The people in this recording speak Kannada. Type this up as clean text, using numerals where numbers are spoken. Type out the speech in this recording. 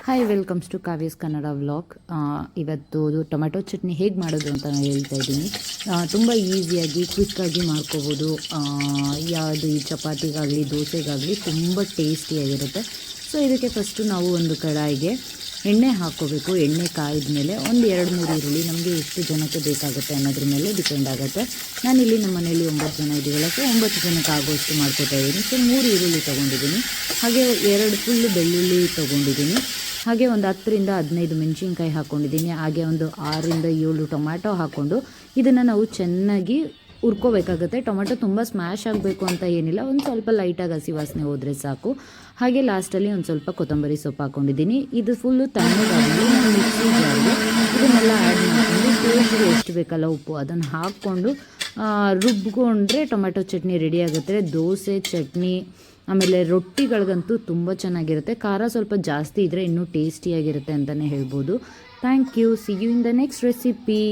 Hi welcomes to Kavya's Kannada vlog. ಇವತ್ತು ಟೊಮೆಟೊ ಚಟ್ನಿ ಹೇಗೆ ಮಾಡೋದು ಅಂತ ನಾನು ಹೇಳ್ತಾ ಇದ್ದೀನಿ. ತುಂಬ ಈಸಿಯಾಗಿ ಕ್ವಿಕ್ಕಾಗಿ ಮಾಡ್ಕೋಬೋದು. ಯಾವುದು ಈ ಚಪಾತಿಗಾಗಲಿ ದೋಸೆಗಾಗಲಿ ತುಂಬ ಟೇಸ್ಟಿಯಾಗಿರುತ್ತೆ. ಸೊ ಇದಕ್ಕೆ ಫಸ್ಟು ನಾವು ಒಂದು ಕಡಾಯಿಗೆ ಎಣ್ಣೆ ಹಾಕ್ಕೋಬೇಕು. ಎಣ್ಣೆ ಕಾಯಿದ ಮೇಲೆ ಒಂದು 2-3 ಈರುಳ್ಳಿ, ನಮಗೆ ಎಷ್ಟು ಜನಕ್ಕೆ ಬೇಕಾಗುತ್ತೆ ಅನ್ನೋದ್ರ ಮೇಲೆ ಡಿಪೆಂಡ್ ಆಗುತ್ತೆ. ನಾನಿಲ್ಲಿ ನಮ್ಮ ಮನೆಯಲ್ಲಿ 9 ಜನ ಇದ್ದೀವಲ್ಲ, ಸೊ 9 ಜನಕ್ಕೆ ಆಗೋಷ್ಟು ಮಾಡ್ಕೋತಾ ಇದ್ದೀನಿ. ಸೊ 3 ಈರುಳ್ಳಿ ತೊಗೊಂಡಿದ್ದೀನಿ, ಹಾಗೆ 2 ಫುಲ್ಲು ಬೆಳ್ಳುಳ್ಳಿ ತೊಗೊಂಡಿದ್ದೀನಿ, ಹಾಗೆ ಒಂದು 10-15 ಮೆಣಸಿನ್ಕಾಯಿ ಹಾಕ್ಕೊಂಡಿದ್ದೀನಿ, ಹಾಗೆ ಒಂದು 6-7 ಟೊಮ್ಯಾಟೊ ಹಾಕ್ಕೊಂಡು ಇದನ್ನು ನಾವು ಚೆನ್ನಾಗಿ ಹುರ್ಕೋಬೇಕಾಗುತ್ತೆ. ಟೊಮೆಟೊ ತುಂಬ ಸ್ಮ್ಯಾಶ್ ಆಗಬೇಕು ಅಂತ ಏನಿಲ್ಲ, ಒಂದು ಸ್ವಲ್ಪ ಲೈಟಾಗಿ ಹಸಿ ವಾಸನೆ ಹೋದರೆ ಸಾಕು. ಹಾಗೆ ಲಾಸ್ಟಲ್ಲಿ ಒಂದು ಸ್ವಲ್ಪ ಕೊತ್ತಂಬರಿ ಸೊಪ್ಪು ಹಾಕ್ಕೊಂಡಿದ್ದೀನಿ. ಇದು ಫುಲ್ಲು ತಣ್ಣಗಾಗಲಿ ನಾನು ಮಿಕ್ಸಿ ಜಾರ್ಗೆ ಇದನ್ನೆಲ್ಲ ಆ್ಯಡ್ ಮಾಡಿಕೊಂಡು ಟೇಸ್ಟ್ಗೆ ಎಷ್ಟು ಬೇಕಲ್ಲ ಉಪ್ಪು ಅದನ್ನು ಹಾಕ್ಕೊಂಡು ರುಬ್ಕೊಂಡ್ರೆ ಟೊಮೆಟೊ ಚಟ್ನಿ ರೆಡಿ ಆಗುತ್ತೆ. ದೋಸೆ, ಚಟ್ನಿ, ಆಮೇಲೆ ರೊಟ್ಟಿಗಳಿಗಂತೂ ತುಂಬ ಚೆನ್ನಾಗಿರುತ್ತೆ. ಖಾರ ಸ್ವಲ್ಪ ಜಾಸ್ತಿ ಇದ್ದರೆ ಇನ್ನೂ ಟೇಸ್ಟಿಯಾಗಿರುತ್ತೆ ಅಂತಲೇ ಹೇಳ್ಬೋದು. Thank you. See you in the next recipe.